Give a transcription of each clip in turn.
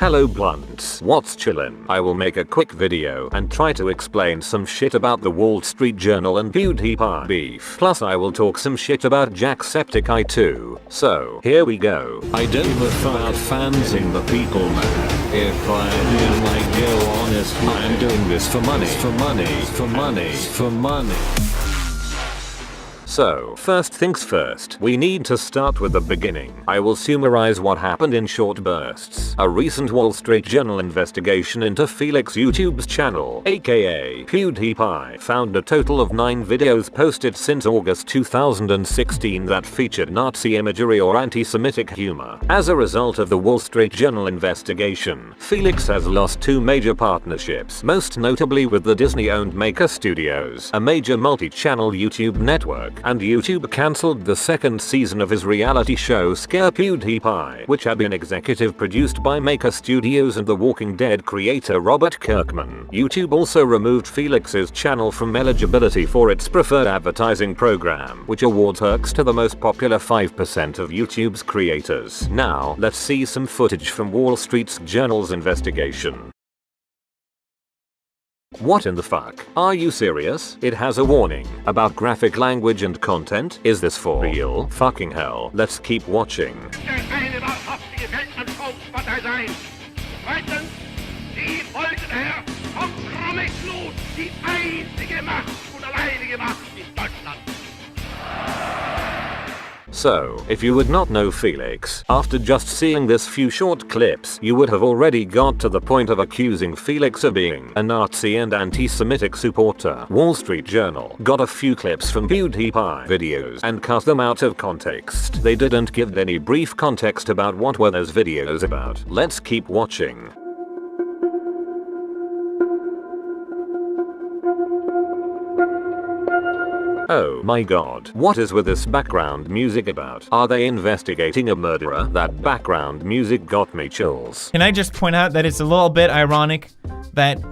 Hello blunts, what's chillin'? I will make a quick video and try to explain some shit about the Wall Street Journal and PewDiePie beef. Plus I will talk some shit about JackSepticEye too. So, here we go. I don't give a fuck about fans in the people, man. If I am, I go honest, I'm doing this for money, for money, for money, for money. So, first things first, we need to start with the beginning. I will summarize what happened in short bursts. A recent Wall Street Journal investigation into Felix YouTube's channel, aka PewDiePie, found a total of 9 videos posted since August 2016 that featured Nazi imagery or anti-Semitic humor. As a result of the Wall Street Journal investigation, Felix has lost 2 major partnerships, most notably with the Disney-owned Maker Studios, a major multi-channel YouTube network, and YouTube cancelled the 2nd season of his reality show Scare PewDiePie, which had been executive produced by Maker Studios and The Walking Dead creator Robert Kirkman. YouTube also removed Felix's channel from eligibility for its preferred advertising program, which awards perks to the most popular 5% of YouTube's creators. Now, let's see some footage from Wall Street Journal's investigation. What in the fuck? Are you serious? It has a warning about graphic language and content. Is this for real? Fucking hell. Let's keep watching. So, if you would not know Felix, after just seeing this few short clips, you would have already got to the point of accusing Felix of being a Nazi and anti-Semitic supporter. Wall Street Journal got a few clips from PewDiePie videos and cut them out of context. They didn't give any brief context about what were those videos about. Let's keep watching. Oh my god, what is with this background music about? Are they investigating a murderer? That background music got me chills. Can I just point out that it's a little bit ironic that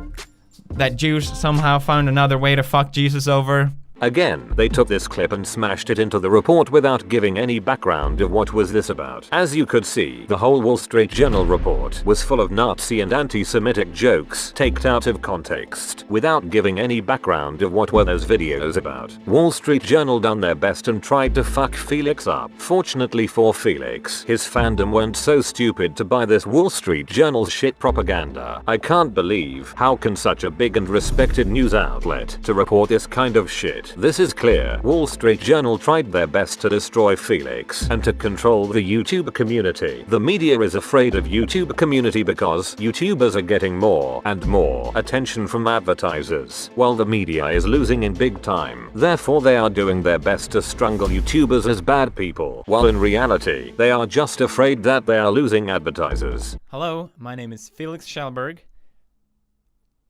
Jews somehow found another way to fuck Jesus over? Again, they took this clip and smashed it into the report without giving any background of what was this about. As you could see, the whole Wall Street Journal report was full of Nazi and anti-Semitic jokes taken out of context, without giving any background of what were those videos about. Wall Street Journal done their best and tried to fuck Felix up. Fortunately for Felix, his fandom weren't so stupid to buy this Wall Street Journal's shit propaganda. I can't believe how can such a big and respected news outlet to report this kind of shit. This is clear. Wall Street Journal tried their best to destroy Felix and to control the YouTube community. The media is afraid of YouTube community because YouTubers are getting more and more attention from advertisers, while the media is losing in big time. Therefore they are doing their best to strangle YouTubers as bad people, while in reality, they are just afraid that they are losing advertisers. Hello, my name is Felix Schellberg,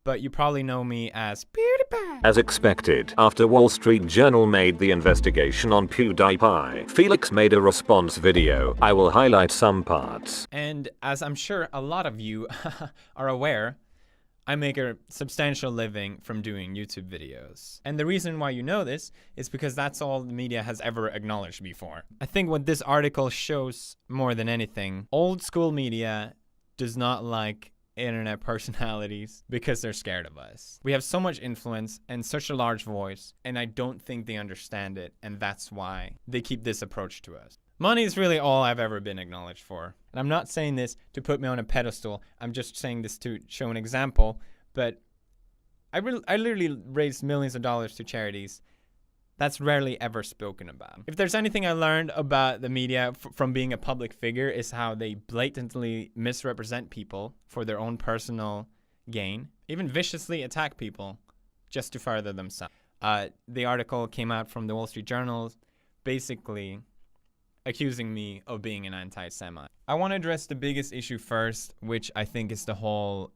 but you probably know me as PewDiePie. As expected, after Wall Street Journal made the investigation on PewDiePie, Felix made a response video. I will highlight some parts. And as I'm sure a lot of you are aware, I make a substantial living from doing YouTube videos. And the reason why you know this is because that's all the media has ever acknowledged before. I think what this article shows more than anything, old school media does not like internet personalities because they're scared of us. We have so much influence and such a large voice, and I don't think they understand it, and that's why they keep this approach to us. Money is really all I've ever been acknowledged for. And I'm not saying this to put me on a pedestal, I'm just saying this to show an example, but I literally raised millions of dollars to charities. That's rarely ever spoken about. If there's anything I learned about the media from being a public figure is how they blatantly misrepresent people for their own personal gain, even viciously attack people just to further themselves. The article came out from the Wall Street Journal basically accusing me of being an anti-Semite. I want to address the biggest issue first, which I think is the whole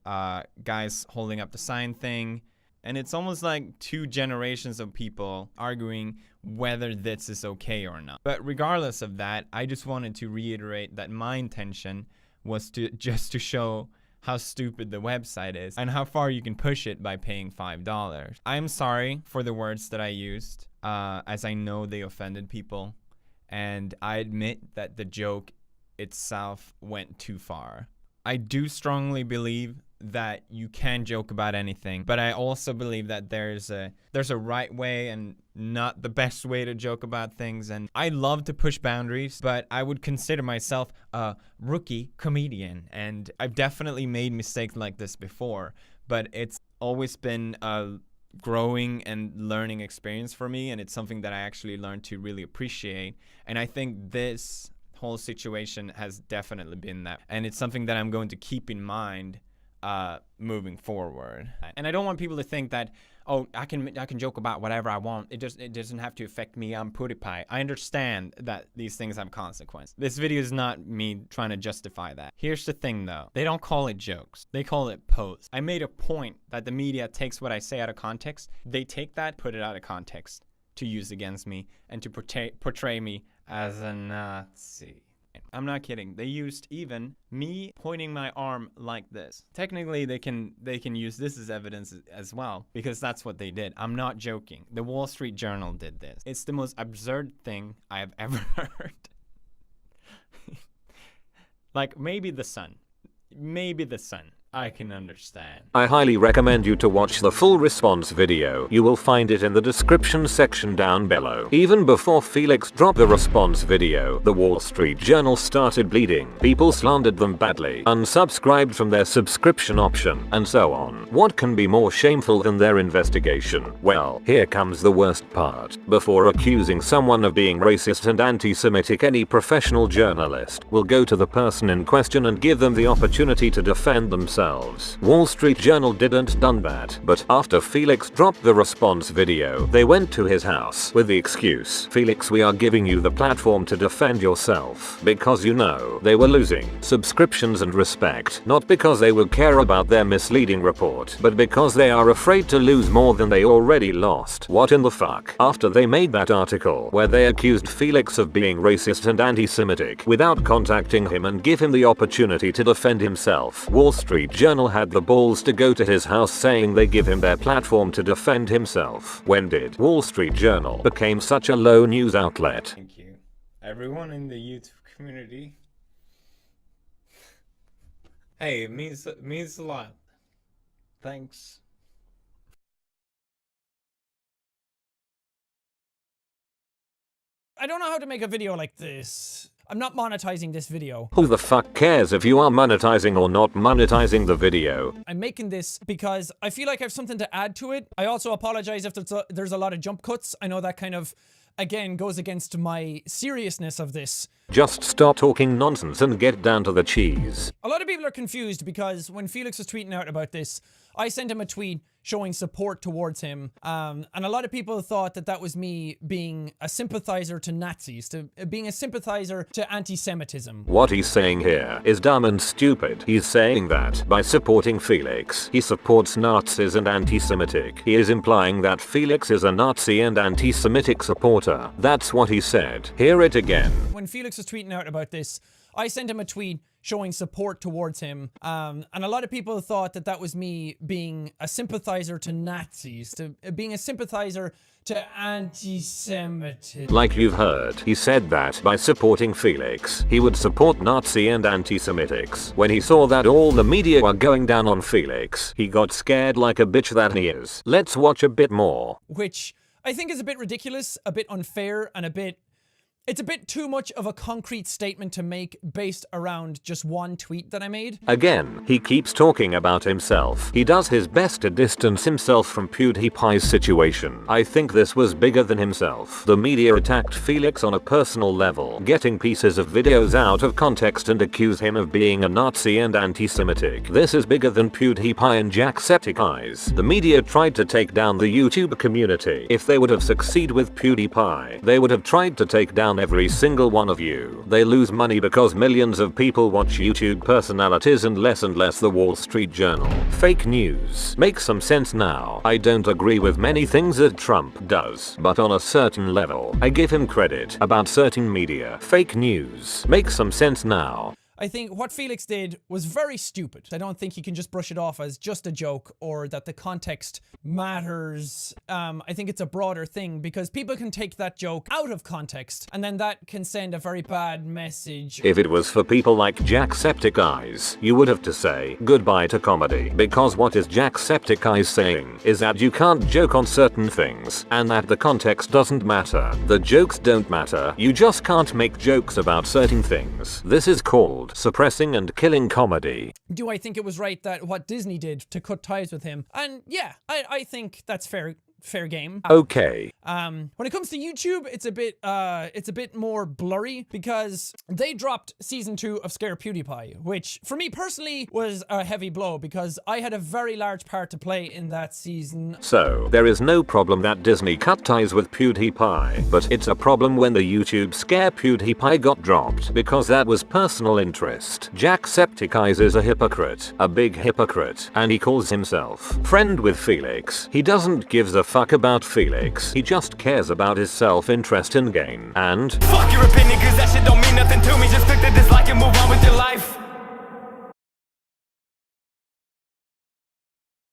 guys holding up the sign thing. And it's almost like 2 generations of people arguing whether this is okay or not. But regardless of that, I just wanted to reiterate that my intention was just to show how stupid the website is and how far you can push it by paying $5. I'm sorry for the words that I used, as I know they offended people. And I admit that the joke itself went too far. I do strongly believe that you can joke about anything, but I also believe that there's a right way and not the best way to joke about things. And I love to push boundaries, but I would consider myself a rookie comedian, and I've definitely made mistakes like this before, but it's always been a growing and learning experience for me, and it's something that I actually learned to really appreciate. And I think this whole situation has definitely been that, and it's something that I'm going to keep in mind moving forward. And I don't want people to think that, oh, I can joke about whatever I want. It doesn't have to affect me. I'm PewDiePie. I understand that these things have consequences. This video is not me trying to justify that. Here's the thing though. They don't call it jokes. They call it posts. I made a point that the media takes what I say out of context. They take that, put it out of context to use against me and to portray me as a Nazi. I'm not kidding. They used even me pointing my arm like this. Technically, they can use this as evidence as well, because that's what they did. I'm not joking. The Wall Street Journal did this. It's the most absurd thing I have ever heard. Like, maybe the sun. Maybe the sun. I can understand. I highly recommend you to watch the full response video. You will find it in the description section down below. Even before Felix dropped the response video, the Wall Street Journal started bleeding. People slandered them badly, unsubscribed from their subscription option, and so on. What can be more shameful than their investigation? Well, here comes the worst part. Before accusing someone of being racist and anti-Semitic, any professional journalist will go to the person in question and give them the opportunity to defend themselves. Wall Street Journal didn't done that, but after Felix dropped the response video, they went to his house with the excuse, Felix, we are giving you the platform to defend yourself, because you know they were losing subscriptions and respect, not because they would care about their misleading report, but because they are afraid to lose more than they already lost. What in the fuck? After they made that article where they accused Felix of being racist and anti-Semitic without contacting him and give him the opportunity to defend himself, Wall Street Journal had the balls to go to his house saying they give him their platform to defend himself. When did Wall Street Journal became such a low news outlet? Thank you. Everyone in the YouTube community. Hey, it means a lot. Thanks. I don't know how to make a video like this. I'm not monetizing this video. Who the fuck cares if you are monetizing or not monetizing the video? I'm making this because I feel like I have something to add to it. I also apologize if there's a lot of jump cuts. I know that kind of, again, goes against my seriousness of this. Just stop talking nonsense and get down to the cheese. A lot of people are confused because when Felix was tweeting out about this, I sent him a tweet showing support towards him, and a lot of people thought that that was me being a sympathizer to Nazis, to being a sympathizer to anti-Semitism. What he's saying here is dumb and stupid. He's saying that by supporting Felix, he supports Nazis and anti-Semitic. He is implying that Felix is a Nazi and anti-Semitic supporter. That's what he said. Hear it again. When Felix was tweeting out about this, I sent him a tweet showing support towards him, and a lot of people thought that that was me being a sympathizer to Nazis, to being a sympathizer to anti-Semitism. Like you've heard, he said that by supporting Felix, he would support Nazi and anti-Semitics. When he saw that all the media were going down on Felix, he got scared like a bitch that he is. Let's watch a bit more. Which I think is a bit ridiculous, a bit unfair, and it's a bit too much of a concrete statement to make based around just one tweet that I made. Again, he keeps talking about himself. He does his best to distance himself from PewDiePie's situation. I think this was bigger than himself. The media attacked Felix on a personal level, getting pieces of videos out of context and accuse him of being a Nazi and anti-Semitic. This is bigger than PewDiePie and JackSepticEye. The media tried to take down the YouTube community. If they would have succeeded with PewDiePie, they would have tried to take down every single one of you. They lose money because millions of people watch YouTube personalities and less the Wall Street Journal. Fake news. Makes some sense now. I don't agree with many things that Trump does, but on a certain level, I give him credit about certain media. Fake news. Makes some sense now. I think what Felix did was very stupid. I don't think you can just brush it off as just a joke or that the context matters. I think it's a broader thing because people can take that joke out of context and then that can send a very bad message. If it was for people like JackSepticEye, you would have to say goodbye to comedy, because what is JackSepticEye saying is that you can't joke on certain things and that the context doesn't matter. The jokes don't matter. You just can't make jokes about certain things. This is called suppressing and killing comedy. Do I think it was right that what Disney did to cut ties with him? And yeah, I think that's fair game. Okay. When it comes to YouTube, it's a bit more blurry because they dropped season 2 of Scare PewDiePie, which for me personally was a heavy blow because I had a very large part to play in that season. So, there is no problem that Disney cut ties with PewDiePie, but it's a problem when the YouTube Scare PewDiePie got dropped because that was personal interest. JackSepticEye is a hypocrite, a big hypocrite, and he calls himself friend with Felix. He doesn't give a fuck about Felix, he just cares about his self-interest and gain. And fuck your opinion, cause that shit don't mean nothing to me. Just click the dislike and move on with your life.